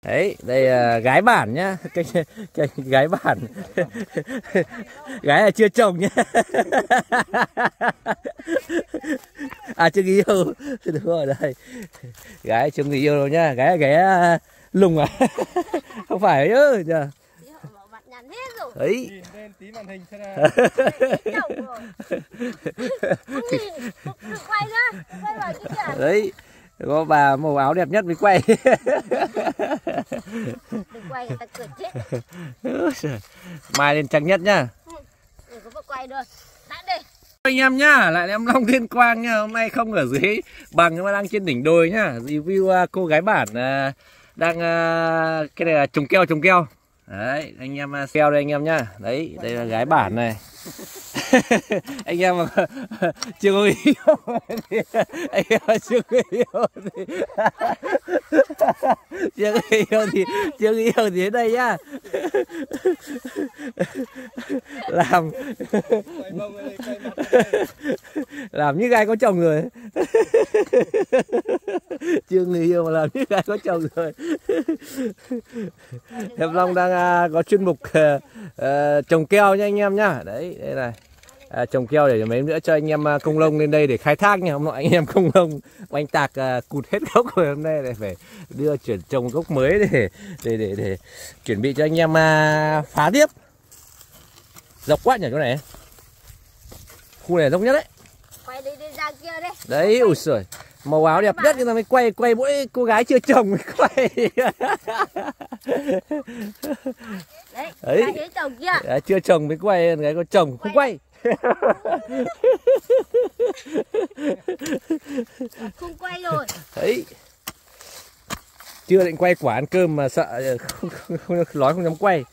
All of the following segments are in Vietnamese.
Đấy, đây là gái bản nhá, cái gái bản. Gái là chưa chồng nhá. À chưa người yêu. Đúng rồi đây. Gái chưa người yêu đâu nhá, gái là gái lùng à. Không phải chứ nhờ. Đấy. Nhìn lên tí màn hình xem nào. Đấy. Có bà màu áo đẹp nhất mới quay. Đừng quay người ta cười chết. Mai lên trang nhất nhá. Đừng có quay được. Đã đi. Anh em nhá, lại em Long Thiên Quang nhá. Hôm nay không ở dưới bằng mà đang trên đỉnh đồi nhá. Review cô gái bản đang cái này là trồng keo. Đấy, anh em keo đây anh em nhá. Đấy, đây là gái bản này. Anh em mà chưa có yêu thì anh em chưa có yêu thì chưa yêu thì đến đây nhá. Làm như gái có chồng rồi. Chưa người yêu mà làm như gái có chồng rồi. Em Long đang có chuyên mục trồng keo nha anh em nhá. Đấy, đây này. Trồng keo để mấy nữa cho anh em công lông lên đây để khai thác nha. Hôm nọ anh em công lông oanh tạc cụt hết gốc rồi, hôm nay lại phải đưa chuyển trồng gốc mới để chuẩn bị cho anh em phá tiếp. Dọc quá nhỉ chỗ này. Khu này dốc nhất đấy. Quay đi ra kia đi. Đấy, ui giời. Màu áo đẹp nhất người ta mới quay mỗi cô gái chưa chồng mới quay. Đấy, chồng kia. Đấy, chưa chồng mới quay, gái có chồng không quay. Không quay rồi. Đấy. Chưa định quay quả ăn cơm mà sợ không nói không dám quay.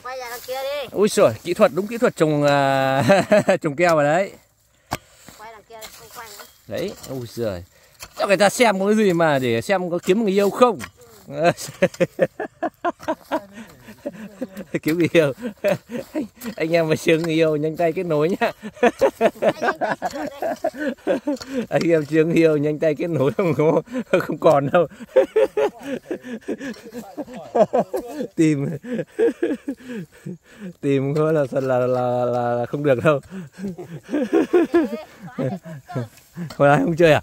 Quay ra đằng kia đi. Ui giời, kỹ thuật đúng kỹ thuật trồng trồng keo vào đấy. Quay đằng kia không quay nữa. Đấy, ui giời. Cho người ta xem có cái gì mà để xem có kiếm người yêu không. Kiếm người yêu. Anh em mà chưa người yêu nhanh tay kết nối nhá. Anh em chưa người yêu nhanh tay kết nối không còn đâu. Tìm có là không được đâu. Hồi nay không chơi à?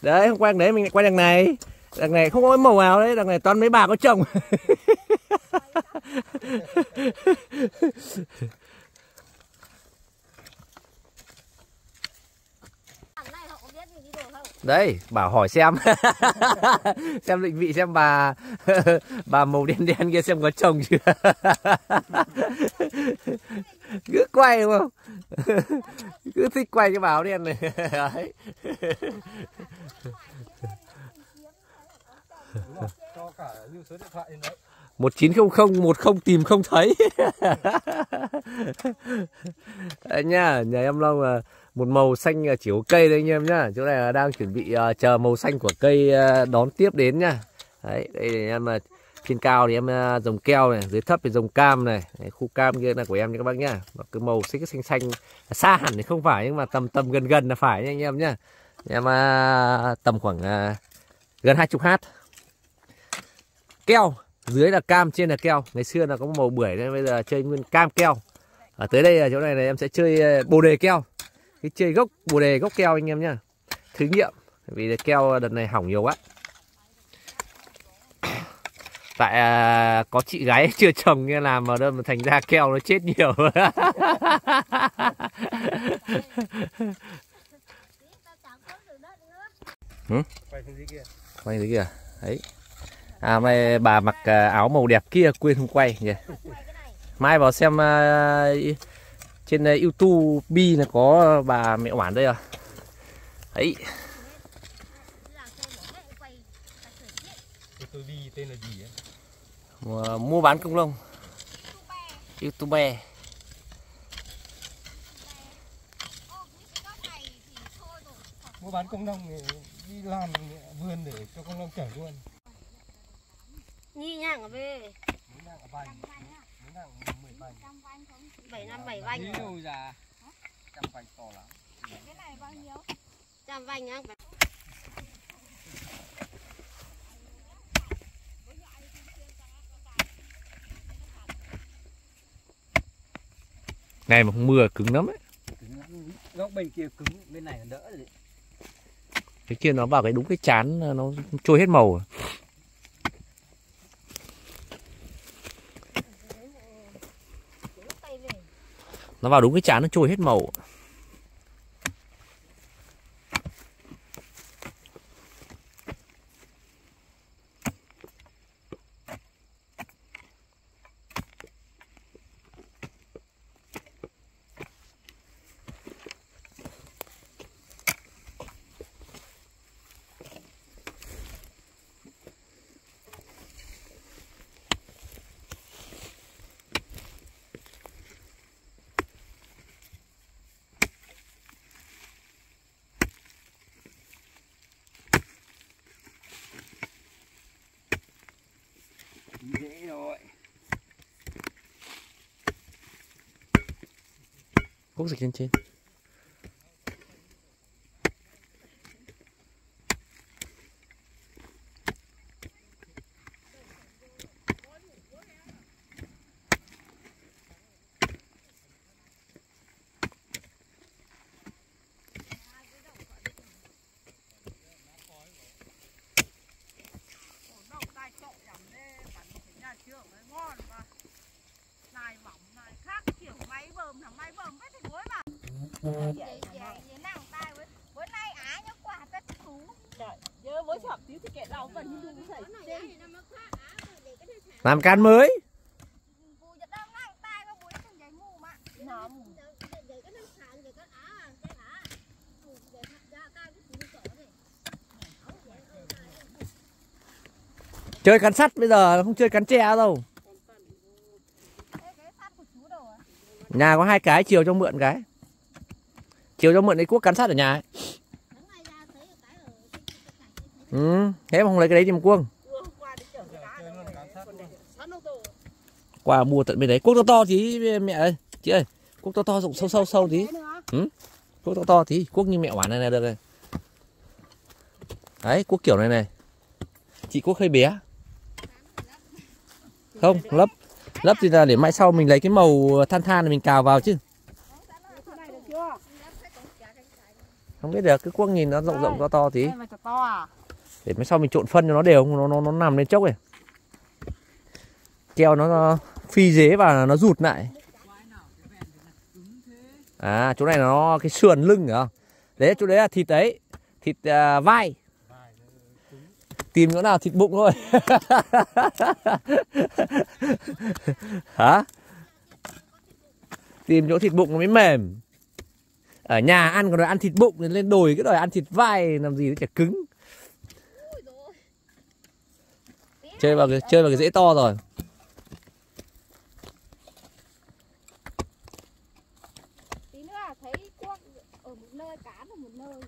Đấy, hôm qua đấy mình lại quay đằng này. Đằng này không có màu áo đấy, đằng này toàn mấy bà có chồng. Đấy, bảo hỏi xem. Xem định vị xem bà màu đen đen kia xem có chồng chưa. Cứ quay đúng không? Cứ thích quay cái báo đen này. Đấy. Cho cả lưu số điện thoại đấy. 190010 tìm không thấy. Đấy nhá, nhà em Long là một màu xanh chỉ có cây đấy anh em nhá. Chỗ này là đang chuẩn bị chờ màu xanh của cây đón tiếp đến nhá. Đấy, đây thì em trên cao thì em trồng keo này, dưới thấp thì trồng cam này. Đấy, khu cam kia là của em nha các bác nhá. Cái màu xanh xanh xa hẳn thì không phải nhưng mà tầm gần là phải nha anh em nhá. Em tầm khoảng gần 20h. Keo, dưới là cam, trên là keo. Ngày xưa là có màu bưởi nên bây giờ chơi nguyên cam keo. Ở tới đây là chỗ này em sẽ chơi bồ đề keo. Cái chơi gốc bồ đề gốc keo anh em nhá. Thử nghiệm vì keo đợt này hỏng nhiều quá. Tại có chị gái chưa chồng nghe làm vào đâu mà thành ra keo nó chết nhiều. Quay dưới kia. Đấy. À mai bà mặc áo màu đẹp kia quên không quay nhỉ. Mai vào xem trên YouTube là có bà mẹ Oản đây à. Đấy. YouTube tên là gì ấy? Mua bán công lông. YouTube. Mua bán công nông thì đi làm vườn để cho công nông chở luôn. Nhi nhang ở về. Mấy nặng ở bành. Mấy nặng 10 bành. 7 bành. Nhiều già. 100 bành to lắm. Cái này bao nhiêu? 100 bành á. Này mà không mưa cứng lắm ấy. Cứng lắm. Góc bên kia cứng, bên này còn đỡ rồi. Cái kia nó vào cái đúng cái chán nó trôi hết màu. Nó vào đúng cái chán nó trôi hết màu. Dễ rồi. Cuốc dịch lên trên. Làm can mới. Chơi cán sắt bây giờ không chơi cán tre đâu. Nhà có 2 cái, chiều cho mượn cái. Chiều cho mượn cái cuốc cán sắt ở nhà ấy. Thế mà không lấy cái đấy thì một cuông. Qua mua tận bên đấy. Cuốc to to tí mẹ ơi. Chị ơi, cuốc to to rộng sâu sâu tí. Cuốc to to tí, cuốc như mẹ quản này được rồi. Đấy, cuốc kiểu này này. Chị cuốc hơi bé. Không, lấp thì là để mai sau mình lấy cái màu than than này mình cào vào chứ. Không biết được, cái cuốc nhìn nó rộng to to tí. Để mai sau mình trộn phân cho nó đều, nó nằm lên chốc này. Keo nó phi dế và nó rụt lại. À, chỗ này nó cái sườn lưng phải không? Đấy, chỗ đấy là thịt đấy, thịt vai. Tìm chỗ nào thịt bụng thôi. Hả? Tìm chỗ thịt bụng nó mới mềm. Ở nhà ăn còn đòi ăn thịt bụng, lên đồi cái đòi ăn thịt vai làm gì nó chả cứng. Chơi vào cái rễ to rồi. Tí nữa thấy cuốc ở một nơi, cán ở một nơi.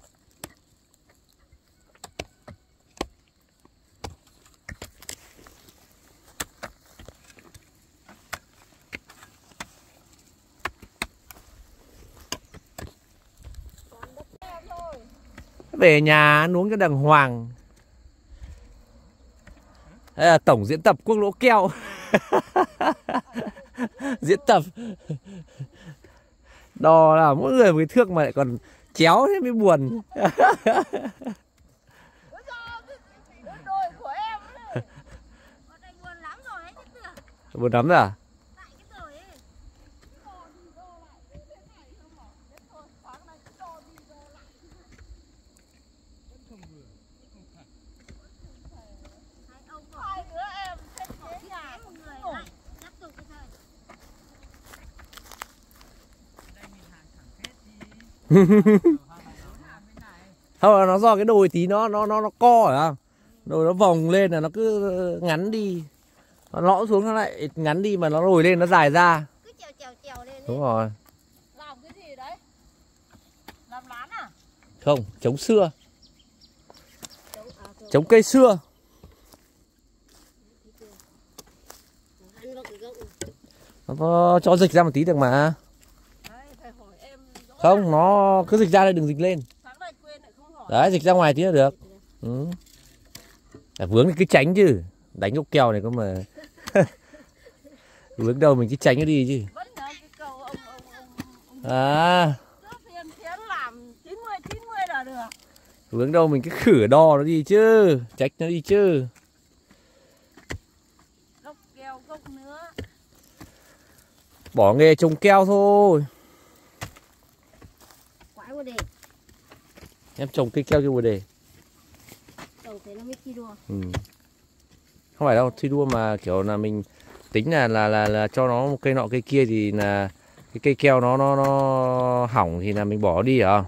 Về nhà ăn uống cho đàng hoàng. Đây là tổng diễn tập cuốc lỗ keo. Diễn tập. Đò là mỗi người một cái thước mà lại còn chéo thế mới buồn. Buồn lắm rồi à? Không, nó do cái đồi tí nó co phải không? Đồi nó vòng lên là nó cứ ngắn đi. Nó lõm xuống nó lại ngắn đi mà nó lồi lên nó dài ra. Cứ trèo lên. Đúng rồi. Làm cái gì đấy? Làm lán à? Không, chống xưa. Chống cây xưa. Nó cho dịch ra một tí được mà. Không, nó cứ dịch ra đây, đừng dịch lên. Đấy, dịch ra ngoài tí là được. Vướng thì cứ tránh chứ. Đánh gốc keo này có mà. Vướng đâu mình cứ tránh nó đi chứ. À, Trước tiền thiến làm 90 là được. vướng đâu mình cứ khử đo nó đi chứ, trách nó đi chứ. Gốc keo, gốc nữa. Bỏ nghề trồng keo thôi. Quái vô đề. Em trồng cây keo chưa bồ đề. Trồng thế nó mới thi đua. Ừ. Không phải đâu, thi đua mà kiểu là mình tính là cho nó một cây nọ cây kia thì là cái cây keo nó hỏng thì là mình bỏ đi hả?